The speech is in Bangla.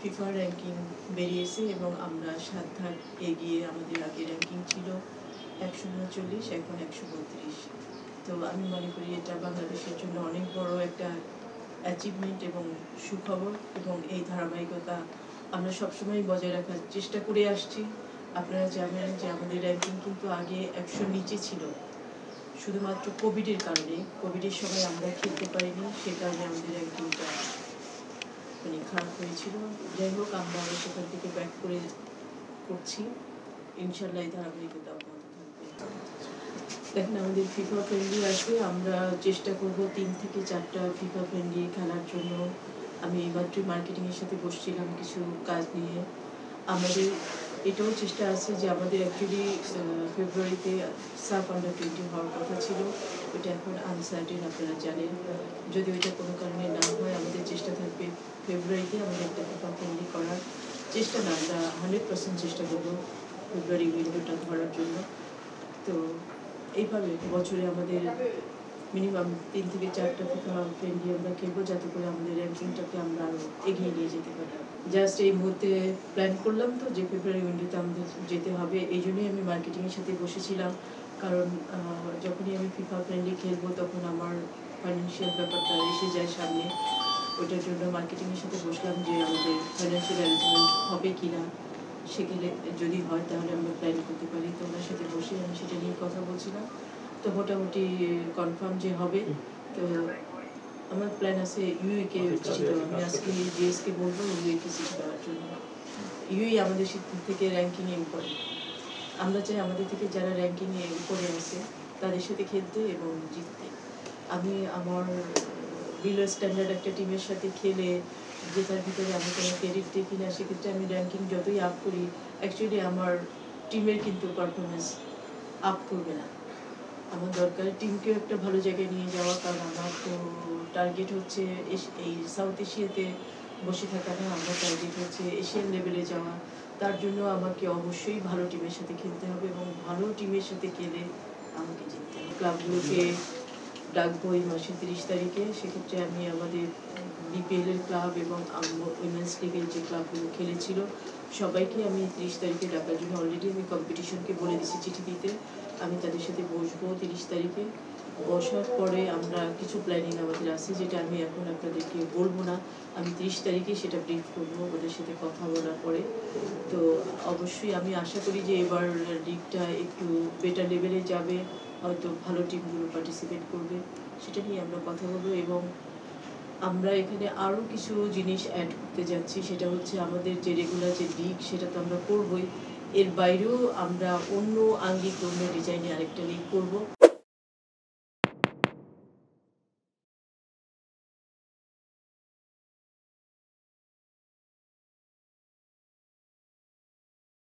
ফিফা র্যাঙ্কিং বেরিয়েছে এবং আমরা 7 ধাপ এগিয়ে। আমাদের আগে র্যাঙ্কিং ছিল 139, এখন 132। তো আমি মনে করি এটা বাংলাদেশের জন্য অনেক বড় একটা অ্যাচিভমেন্ট এবং সুখবর, এবং এই ধারাবাহিকতা আমরা সবসময় বজায় রাখার চেষ্টা করে আসছি। আপনারা জানেন যে আমাদের র্যাঙ্কিং কিন্তু আগে 100 নিচে ছিল, শুধুমাত্র কোভিডের কারণে। কোভিডের সময় আমরা খেলতে পারিনি, সে কারণে আমাদের র্যাঙ্কিংটা খারাপ হয়েছিল। যাই হোক, আমরা সেখান থেকে ব্যাক করছি, ইনশাল্লাহ এই ধারাবাহিকতা অব্যাহত থাকবে। দেখেন, আমাদের ফিফা ফ্রেন্ডলি আসবে, আমরা চেষ্টা করব 3 থেকে 4টা ফিফা ফ্রেন্ডলি খেলার জন্য। আমি এইমাত্রই মার্কেটিংয়ের সাথে বসছিলাম কিছু কাজ নিয়ে। আমাদের এটাও চেষ্টা আছে যে আমাদের অ্যাকচুয়ালি ফেব্রুয়ারিতে সাব আন্ডার-20 হওয়ার কথা ছিল, ওইটা এখন আনসার্টেন, আপনারা জানেন। যদি ওইটা কোনো কারণে না হয়, আমাদের চেষ্টা থাকবে ফেব্রুয়ারিতে আমাদের একটা ফিফা ফ্রেন্ডলি করার চেষ্টা, না আমরা 100% চেষ্টা করবো ফেব্রুয়ারি উইন্ডোটা ধরার জন্য। তো এইভাবে বছরে আমাদের মিনিমাম 3 থেকে 4টা ফিফা ফ্রেন্ডলি আমরা খেলবো, যাতে করে আমাদের র্যাঙ্কিংটাকে আমরা আরও এগিয়ে নিয়ে যেতে পারি। জাস্ট এই মুহূর্তে প্ল্যান করলাম তো যে ফেব্রুয়ারি উইন্ডোতে আমাদের যেতে হবে, এই জন্যই আমি মার্কেটিংয়ের সাথে বসেছিলাম। কারণ যখনই আমি ফিফা ফ্রেন্ডলি খেলবো তখন আমার ফাইন্যান্সিয়াল ব্যাপারটা এসে যায় সামনে। ওইটার জন্য মার্কেটিংয়ের সাথে বসলাম যে আমাদের ফাইন্যান্সিয়াল অ্যারেঞ্জমেন্ট হবে কি না, সেখানে যদি হয় তাহলে আমরা প্ল্যান করতে পারি। তো ওনার সাথে বসে আমি সেটা নিয়ে কথা বলছিলাম, তো মোটামুটি কনফার্ম যে হবে। তো আমার প্ল্যান আছে ইউএকে চিঠি দেওয়া। আমি আজকে জিএসকে বলবো ইউএকে চিঠি দেওয়ার জন্য। ইউই আমাদের থেকে র্যাঙ্কিংয়ে উপরে। আমরা চাই আমাদের থেকে যারা র্যাঙ্কিংয়ে উপরে আছে তাদের সাথে খেলতে এবং জিততে। আমি আমার বিলো স্ট্যান্ডার্ড একটা টিমের সাথে খেলে জেতার ভিতরে আমি কোনো ক্রেডিট দেখি না। সেক্ষেত্রে আমি র্যাঙ্কিং যতই আপ করি, অ্যাকচুয়ালি আমার টিমের কিন্তু পারফরমেন্স আপ করবে না। আমার দরকার টিমকেও একটা ভালো জায়গায় নিয়ে যাওয়া, কারণ আমার তো টার্গেট হচ্ছে এই সাউথ এশিয়াতে বসে থাকা না, আমার টার্গেট হচ্ছে এশিয়ান লেভেলে যাওয়া। তার জন্য আমাকে অবশ্যই ভালো টিমের সাথে খেলতে হবে এবং ভালো টিমের সাথে খেলে আমাকে জিততে হবে। ক্লাবগুলোকে ডাকবো এই মাসের 30 তারিখে। সেক্ষেত্রে আমি আমাদের বিপিএলের ক্লাব এবং উইমেন্স লিগের যে ক্লাবগুলো খেলেছিল সবাইকে আমি 30 তারিখে ডাকার জন্য অলরেডি আমি কম্পিটিশনকে বলে দিচ্ছি চিঠি দিতে। আমি তাদের সাথে বসবো 30 তারিখে। বসার পরে আমরা কিছু প্ল্যানিং আমাদের আছে, যেটা আমি এখন আপনাদেরকে বলবো না। আমি 30 তারিখে সেটা ব্রিফ করবো ওদের সাথে কথা বলার পরে। তো অবশ্যই আমি আশা করি যে এবার লিগটা একটু বেটার লেভেলে যাবে, হয়তো ভালো টিমগুলো পার্টিসিপেট করবে, সেটা নিয়ে আমরা কথা বলবো। এবং আমরা এখানে আরও কিছু জিনিস অ্যাড করতে যাচ্ছি, সেটা হচ্ছে আমাদের যে রেগুলার যে লিগ সেটা তো আমরা করবোই, এর বাইরেও আমরা অন্য আঙ্গিক অন্য ডিজাইনে আরেকটা লিগ করবো।